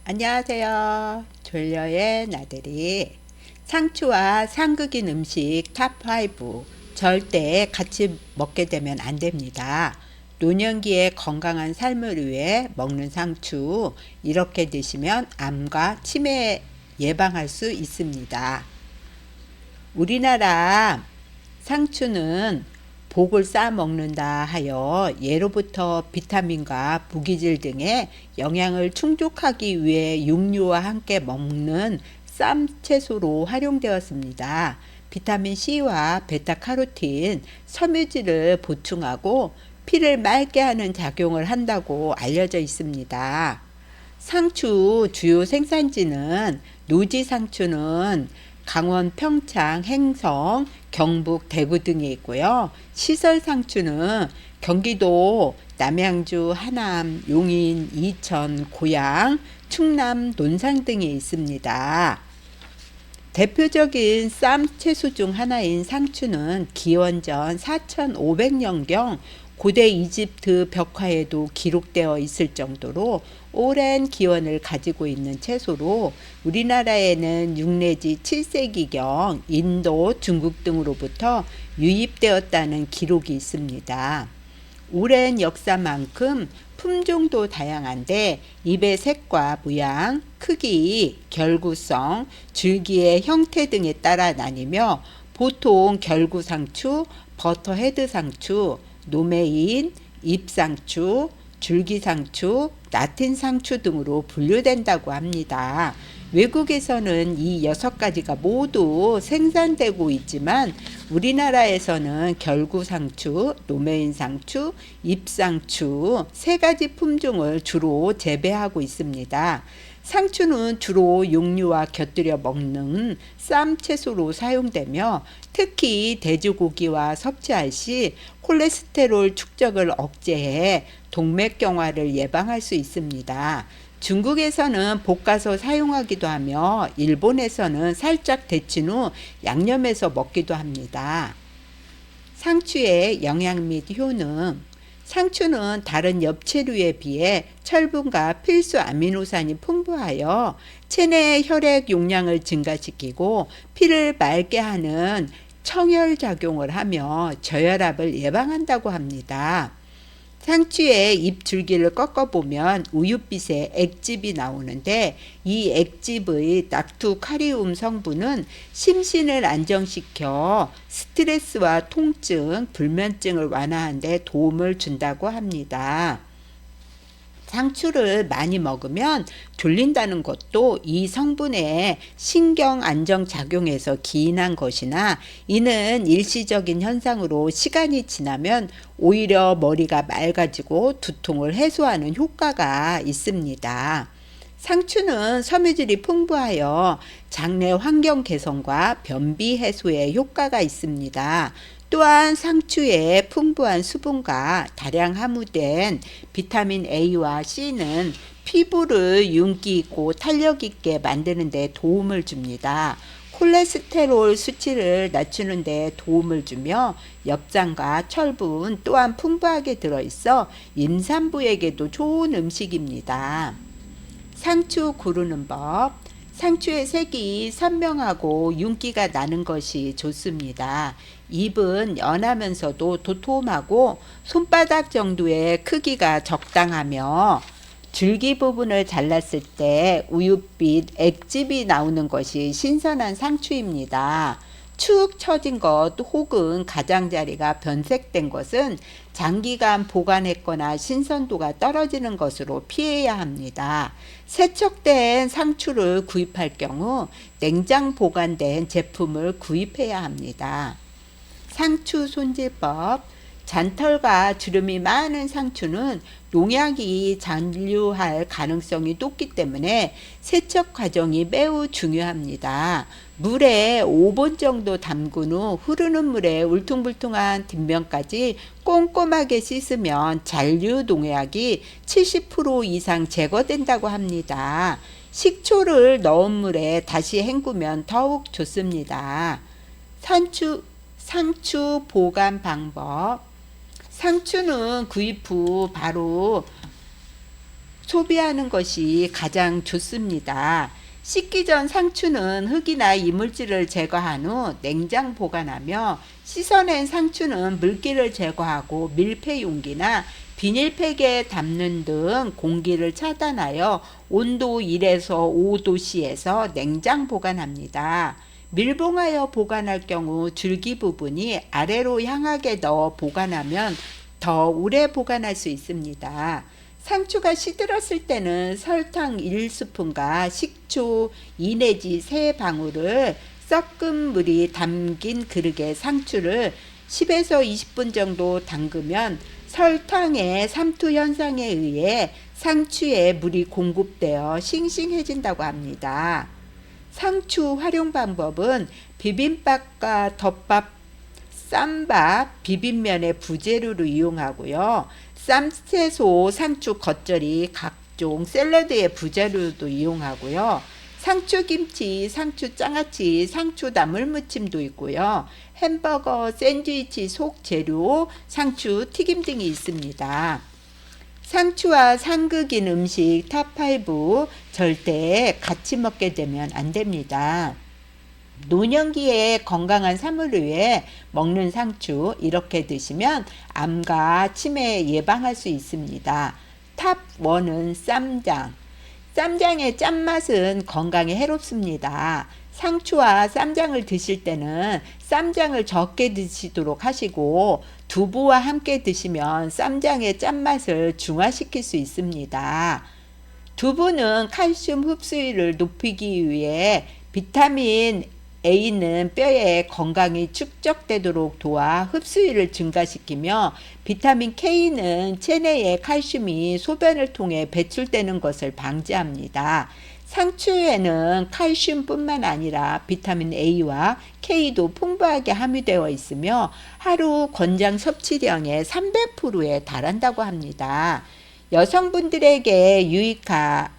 안녕하세요. 졸려의 나들이. 상추와 상극인 음식 탑5 절대 같이 먹게 되면 안 됩니다. 노년기에 건강한 삶을 위해 먹는 상추 이렇게 드시면 암과 치매 예방할 수 있습니다. 우리나라 상추는 복을 쌓아 먹는다 하여 예로부터 비타민과 무기질 등의 영양을 충족하기 위해 육류와 함께 먹는 쌈 채소로 활용되었습니다. 비타민 C와 베타카로틴, 섬유질을 보충하고 피를 맑게 하는 작용을 한다고 알려져 있습니다. 상추 주요 생산지는 노지 상추는 강원 평창, 행성, 경북, 대구 등에 있고요. 시설 상추는 경기도 남양주, 하남, 용인, 이천, 고양, 충남, 논산 등에 있습니다. 대표적인 쌈 채소 중 하나인 상추는 기원전 4500년경 고대 이집트 벽화에도 기록되어 있을 정도로 오랜 기원을 가지고 있는 채소로 우리나라에는 6 내지 7세기경 인도, 중국 등으로부터 유입되었다는 기록이 있습니다. 오랜 역사만큼 품종도 다양한데 잎의 색과 모양, 크기, 결구성, 줄기의 형태 등에 따라 나뉘며 보통 결구상추, 버터헤드상추, 노메인, 잎상추, 줄기상추, 나틴상추 등으로 분류된다고 합니다. 외국에서는 이 6가지가 모두 생산되고 있지만 우리나라에서는 결구상추, 노메인상추, 잎상추 3가지 품종을 주로 재배하고 있습니다. 상추는 주로 육류와 곁들여 먹는 쌈 채소로 사용되며 특히 돼지고기와 섭취할 시 콜레스테롤 축적을 억제해 동맥경화를 예방할 수 있습니다. 중국에서는 볶아서 사용하기도 하며 일본에서는 살짝 데친 후 양념해서 먹기도 합니다. 상추의 영양 및 효능. 상추는 다른 엽채류에 비해 철분과 필수 아미노산이 풍부하여 체내 혈액 용량을 증가시키고 피를 맑게 하는 청혈 작용을 하며 저혈압을 예방한다고 합니다. 상추의 잎 줄기를 꺾어보면 우윳빛의 액즙이 나오는데 이 액즙의 낙투카리움 성분은 심신을 안정시켜 스트레스와 통증, 불면증을 완화하는 데 도움을 준다고 합니다. 상추를 많이 먹으면 졸린다는 것도 이 성분의 신경 안정 작용에서 기인한 것이나 이는 일시적인 현상으로 시간이 지나면 오히려 머리가 맑아지고 두통을 해소하는 효과가 있습니다. 상추는 섬유질이 풍부하여 장내 환경 개선과 변비 해소에 효과가 있습니다. 또한 상추의 풍부한 수분과 다량 함유된 비타민 A와 C는 피부를 윤기 있고 탄력 있게 만드는 데 도움을 줍니다. 콜레스테롤 수치를 낮추는 데 도움을 주며 엽장과 철분 또한 풍부하게 들어있어 임산부에게도 좋은 음식입니다. 상추 고르는 법. 상추의 색이 선명하고 윤기가 나는 것이 좋습니다. 잎은 연하면서도 도톰하고 손바닥 정도의 크기가 적당하며 줄기 부분을 잘랐을 때 우윳빛 액즙이 나오는 것이 신선한 상추입니다. 축 처진 것 혹은 가장자리가 변색된 것은 장기간 보관했거나 신선도가 떨어지는 것으로 피해야 합니다. 세척된 상추를 구입할 경우 냉장 보관된 제품을 구입해야 합니다. 상추 손질법. 잔털과 주름이 많은 상추는 농약이 잔류할 가능성이 높기 때문에 세척 과정이 매우 중요합니다. 물에 5분 정도 담근 후 흐르는 물에 울퉁불퉁한 뒷면까지 꼼꼼하게 씻으면 잔류 농약이 70% 이상 제거된다고 합니다. 식초를 넣은 물에 다시 헹구면 더욱 좋습니다. 상추 보관 방법. 상추는 구입 후 바로 소비하는 것이 가장 좋습니다. 씻기 전 상추는 흙이나 이물질을 제거한 후 냉장 보관하며 씻어낸 상추는 물기를 제거하고 밀폐 용기나 비닐팩에 담는 등 공기를 차단하여 온도 1에서 5도씨에서 냉장 보관합니다. 밀봉하여 보관할 경우 줄기 부분이 아래로 향하게 넣어 보관하면 더 오래 보관할 수 있습니다. 상추가 시들었을 때는 설탕 1스푼과 식초 2 내지 3방울을 섞은 물이 담긴 그릇에 상추를 10에서 20분 정도 담그면 설탕의 삼투 현상에 의해 상추에 물이 공급되어 싱싱해진다고 합니다. 상추 활용 방법은 비빔밥과 덮밥, 쌈밥, 비빔면의 부재료로 이용하고요. 쌈채소, 상추 겉절이, 각종 샐러드의 부재료도 이용하고요. 상추김치, 상추 장아찌, 상추 나물무침도 있고요. 햄버거, 샌드위치 속 재료, 상추 튀김 등이 있습니다. 상추와 상극인 음식 탑5 절대 같이 먹게 되면 안 됩니다. 노년기에 건강한 삶을 위해 먹는 상추 이렇게 드시면 암과 치매 예방할 수 있습니다. 탑1은 쌈장. 쌈장의 짠맛은 건강에 해롭습니다. 상추와 쌈장을 드실 때는 쌈장을 적게 드시도록 하시고 두부와 함께 드시면 쌈장의 짠맛을 중화시킬 수 있습니다. 두부는 칼슘 흡수율을 높이기 위해 비타민 A는 뼈에 건강이 축적되도록 도와 흡수율을 증가시키며 비타민 K는 체내의 칼슘이 소변을 통해 배출되는 것을 방지합니다. 상추에는 칼슘뿐만 아니라 비타민 A와 K도 풍부하게 함유되어 있으며 하루 권장 섭취량의 300%에 달한다고 합니다. 여성분들에게 유익하되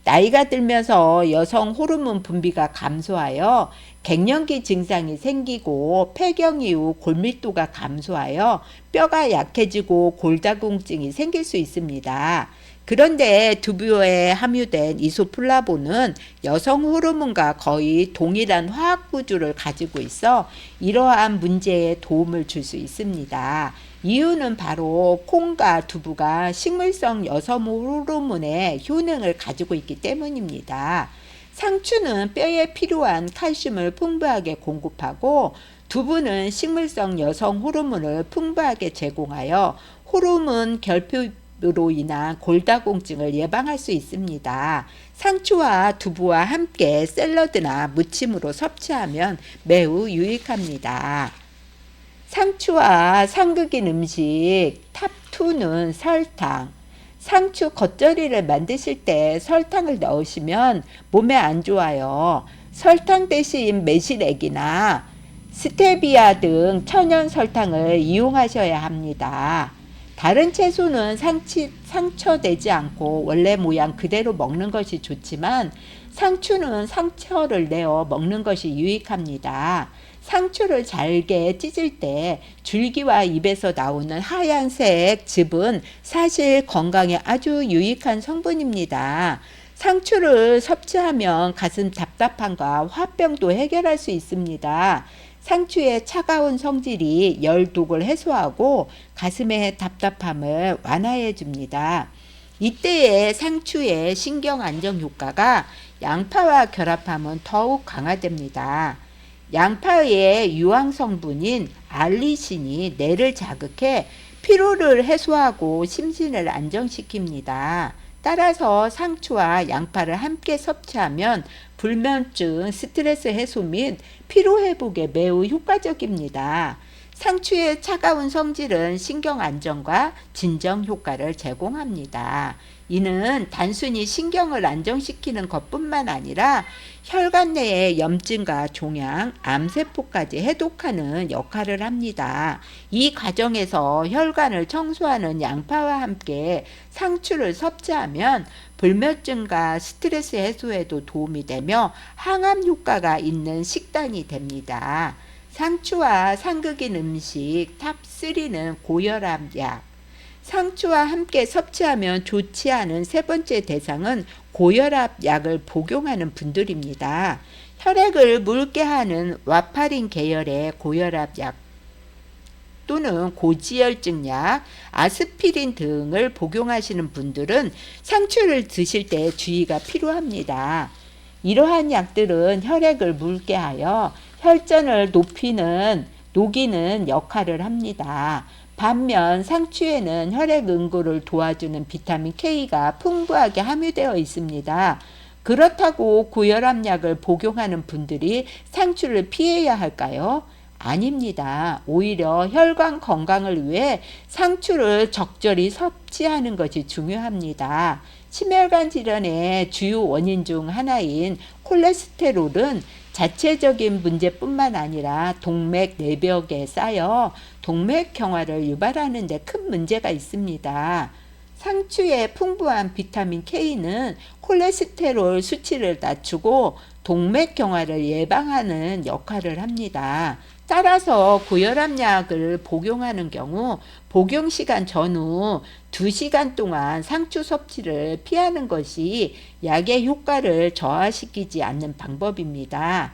나이가 들면서 여성 호르몬 분비가 감소하여 갱년기 증상이 생기고 폐경 이후 골밀도가 감소하여 뼈가 약해지고 골다공증이 생길 수 있습니다. 그런데 두부에 함유된 이소플라본은 여성 호르몬과 거의 동일한 화학 구조를 가지고 있어 이러한 문제에 도움을 줄 수 있습니다. 이유는 바로 콩과 두부가 식물성 여성 호르몬의 효능을 가지고 있기 때문입니다. 상추는 뼈에 필요한 칼슘을 풍부하게 공급하고 두부는 식물성 여성 호르몬을 풍부하게 제공하여 호르몬 결핍으로 인한 골다공증을 예방할 수 있습니다. 상추와 두부와 함께 샐러드나 무침으로 섭취하면 매우 유익합니다. 상추와 상극인 음식 탑2는 설탕. 상추 겉절이를 만드실 때 설탕을 넣으시면 몸에 안 좋아요. 설탕 대신 매실액이나 스테비아 등 천연 설탕을 이용하셔야 합니다. 다른 채소는 상처내지 않고 원래 모양 그대로 먹는 것이 좋지만 상추는 상처를 내어 먹는 것이 유익합니다. 상추를 잘게 찢을 때 줄기와 잎에서 나오는 하얀색 즙은 사실 건강에 아주 유익한 성분입니다. 상추를 섭취하면 가슴 답답함과 화병도 해결할 수 있습니다. 상추의 차가운 성질이 열독을 해소하고 가슴의 답답함을 완화해 줍니다. 이때에 상추의 신경 안정 효과가 양파와 결합하면 더욱 강화됩니다. 양파의 유황 성분인 알리신이 뇌를 자극해 피로를 해소하고 심신을 안정시킵니다. 따라서 상추와 양파를 함께 섭취하면 불면증, 스트레스 해소 및 피로 회복에 매우 효과적입니다. 상추의 차가운 성질은 신경 안정과 진정 효과를 제공합니다. 이는 단순히 신경을 안정시키는 것뿐만 아니라 혈관 내의 염증과 종양, 암세포까지 해독하는 역할을 합니다. 이 과정에서 혈관을 청소하는 양파와 함께 상추를 섭취하면 불면증과 스트레스 해소에도 도움이 되며 항암 효과가 있는 식단이 됩니다. 상추와 상극인 음식 탑3는 고혈압 약. 상추와 함께 섭취하면 좋지 않은 세 번째 대상은 고혈압 약을 복용하는 분들입니다. 혈액을 묽게 하는 와파린 계열의 고혈압 약 또는 고지혈증 약, 아스피린 등을 복용하시는 분들은 상추를 드실 때 주의가 필요합니다. 이러한 약들은 혈액을 묽게 하여 혈전을 녹이는 역할을 합니다. 반면 상추에는 혈액 응고를 도와주는 비타민 K가 풍부하게 함유되어 있습니다. 그렇다고 고혈압 약을 복용하는 분들이 상추를 피해야 할까요? 아닙니다. 오히려 혈관 건강을 위해 상추를 적절히 섭취하는 것이 중요합니다. 심혈관 질환의 주요 원인 중 하나인 콜레스테롤은 자체적인 문제뿐만 아니라 동맥 내벽에 쌓여 동맥경화를 유발하는 데 큰 문제가 있습니다. 상추의 풍부한 비타민 K는 콜레스테롤 수치를 낮추고 동맥경화를 예방하는 역할을 합니다. 따라서 고혈압 약을 복용하는 경우 복용 시간 전후 2시간 동안 상추 섭취를 피하는 것이 약의 효과를 저하시키지 않는 방법입니다.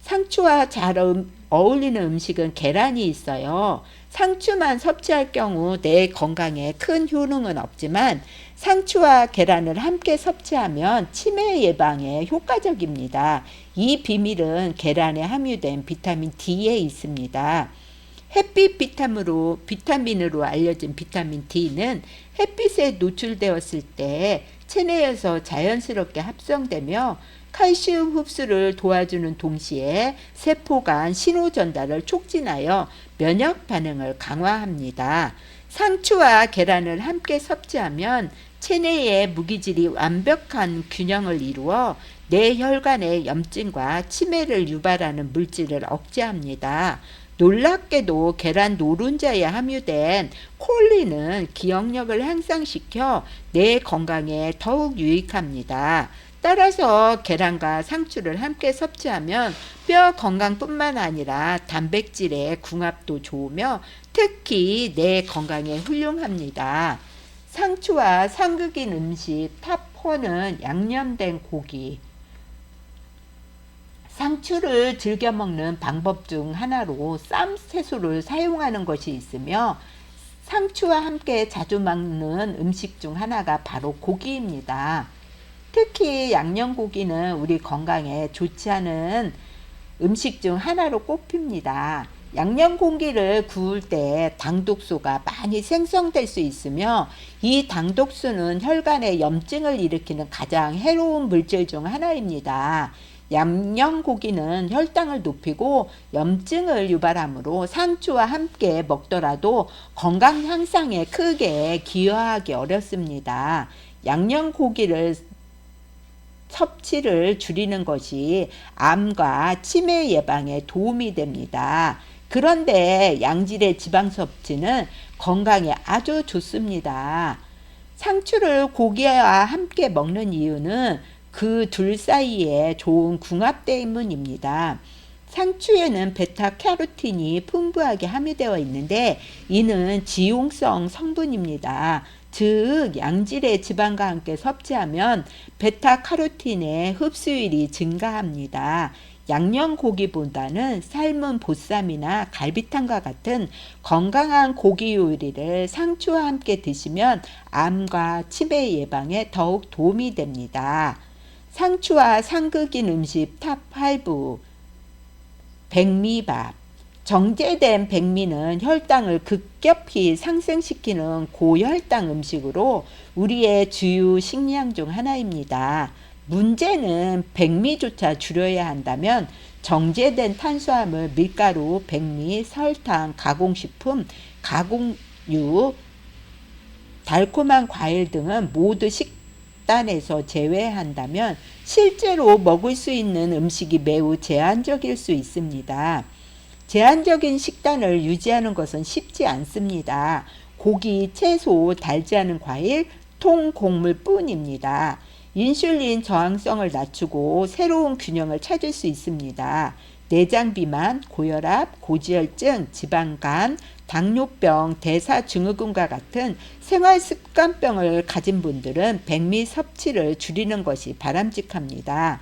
상추와 잘 어울리는 음식은 계란이 있어요. 상추만 섭취할 경우 내 건강에 큰 효능은 없지만 상추와 계란을 함께 섭취하면 치매 예방에 효과적입니다. 이 비밀은 계란에 함유된 비타민 D에 있습니다. 햇빛 비타민으로 알려진 비타민 D는 햇빛에 노출되었을 때 체내에서 자연스럽게 합성되며 칼슘 흡수를 도와주는 동시에 세포 간 신호 전달을 촉진하여 면역 반응을 강화합니다. 상추와 계란을 함께 섭취하면 체내의 무기질이 완벽한 균형을 이루어 내 혈관의 염증과 치매를 유발하는 물질을 억제합니다. 놀랍게도 계란 노른자에 함유된 콜린은 기억력을 향상시켜 뇌 건강에 더욱 유익합니다. 따라서 계란과 상추를 함께 섭취하면 뼈 건강뿐만 아니라 단백질의 궁합도 좋으며 특히 뇌 건강에 훌륭합니다. 상추와 상극인 음식 탑4는 양념된 고기. 상추를 즐겨 먹는 방법 중 하나로 쌈채소를 사용하는 것이 있으며 상추와 함께 자주 먹는 음식 중 하나가 바로 고기입니다. 특히 양념고기는 우리 건강에 좋지 않은 음식 중 하나로 꼽힙니다. 양념고기를 구울 때 당독소가 많이 생성될 수 있으며 이 당독소는 혈관에 염증을 일으키는 가장 해로운 물질 중 하나입니다. 양념고기는 혈당을 높이고 염증을 유발하므로 상추와 함께 먹더라도 건강 향상에 크게 기여하기 어렵습니다. 양념고기를 섭취를 줄이는 것이 암과 치매 예방에 도움이 됩니다. 그런데 양질의 지방 섭취는 건강에 아주 좋습니다. 상추를 고기와 함께 먹는 이유는 그 둘 사이에 좋은 궁합 때문입니다. 상추에는 베타카로틴이 풍부하게 함유되어 있는데 이는 지용성 성분입니다. 즉 양질의 지방과 함께 섭취하면 베타카로틴의 흡수율이 증가합니다. 양념고기보다는 삶은 보쌈이나 갈비탕과 같은 건강한 고기 요리를 상추와 함께 드시면 암과 치매 예방에 더욱 도움이 됩니다. 상추와 상극인 음식 탑5. 백미밥. 정제된 백미는 혈당을 급격히 상승시키는 고혈당 음식으로 우리의 주요 식량 중 하나입니다. 문제는 백미조차 줄여야 한다면 정제된 탄수화물, 밀가루, 백미, 설탕, 가공식품, 가공육, 달콤한 과일 등은 모두 식단에서 제외한다면 실제로 먹을 수 있는 음식이 매우 제한적일 수 있습니다. 제한적인 식단을 유지하는 것은 쉽지 않습니다. 고기, 채소, 달지 않은 과일, 통곡물뿐입니다. 인슐린 저항성을 낮추고 새로운 균형을 찾을 수 있습니다. 내장 비만, 고혈압, 고지혈증, 지방간, 당뇨병, 대사증후군과 같은 생활습관병을 가진 분들은 백미 섭취를 줄이는 것이 바람직합니다.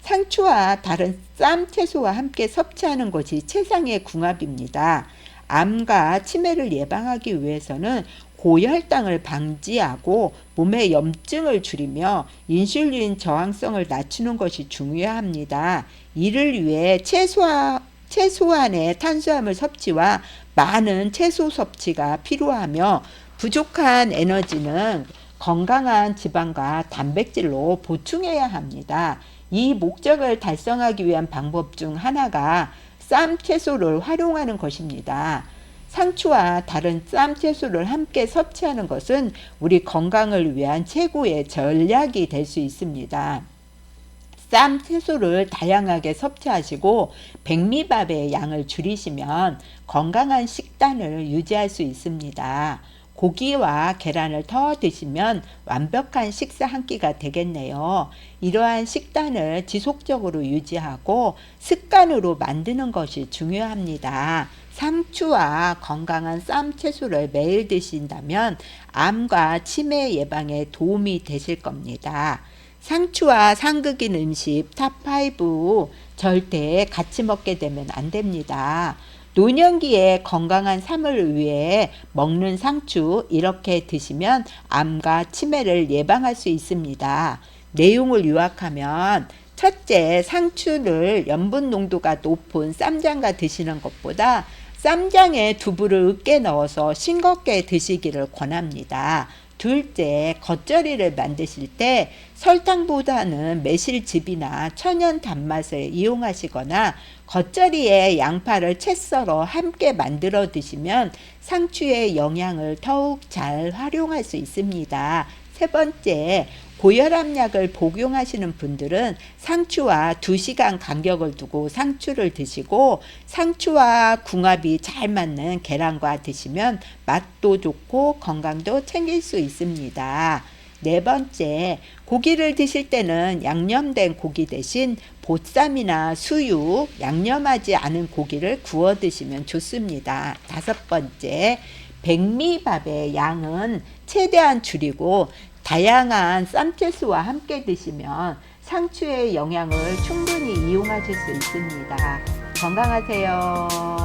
상추와 다른 쌈 채소와 함께 섭취하는 것이 최상의 궁합입니다. 암과 치매를 예방하기 위해서는 고혈당을 방지하고 몸의 염증을 줄이며 인슐린 저항성을 낮추는 것이 중요합니다. 이를 위해 최소한의 탄수화물 섭취와 많은 채소 섭취가 필요하며 부족한 에너지는 건강한 지방과 단백질로 보충해야 합니다. 이 목적을 달성하기 위한 방법 중 하나가 쌈 채소를 활용하는 것입니다. 상추와 다른 쌈 채소를 함께 섭취하는 것은 우리 건강을 위한 최고의 전략이 될 수 있습니다. 쌈 채소를 다양하게 섭취하시고 백미밥의 양을 줄이시면 건강한 식단을 유지할 수 있습니다. 고기와 계란을 더 드시면 완벽한 식사 한 끼가 되겠네요. 이러한 식단을 지속적으로 유지하고 습관으로 만드는 것이 중요합니다. 상추와 건강한 쌈 채소를 매일 드신다면 암과 치매 예방에 도움이 되실 겁니다. 상추와 상극인 음식 탑5 절대 같이 먹게 되면 안 됩니다. 노년기에 건강한 삶을 위해 먹는 상추 이렇게 드시면 암과 치매를 예방할 수 있습니다. 내용을 요약하면 첫째, 상추를 염분 농도가 높은 쌈장과 드시는 것보다 쌈장에 두부를 으깨 넣어서 싱겁게 드시기를 권합니다. 둘째, 겉절이를 만드실 때 설탕보다는 매실즙이나 천연 단맛을 이용하시거나 겉절이에 양파를 채 썰어 함께 만들어 드시면 상추의 영양을 더욱 잘 활용할 수 있습니다. 세 번째, 고혈압약을 복용하시는 분들은 상추와 2시간 간격을 두고 상추를 드시고 상추와 궁합이 잘 맞는 계란과 드시면 맛도 좋고 건강도 챙길 수 있습니다. 네 번째, 고기를 드실 때는 양념된 고기 대신 보쌈이나 수육, 양념하지 않은 고기를 구워 드시면 좋습니다. 다섯 번째, 백미밥의 양은 최대한 줄이고 다양한 쌈채소와 함께 드시면 상추의 영양을 충분히 이용하실 수 있습니다. 건강하세요.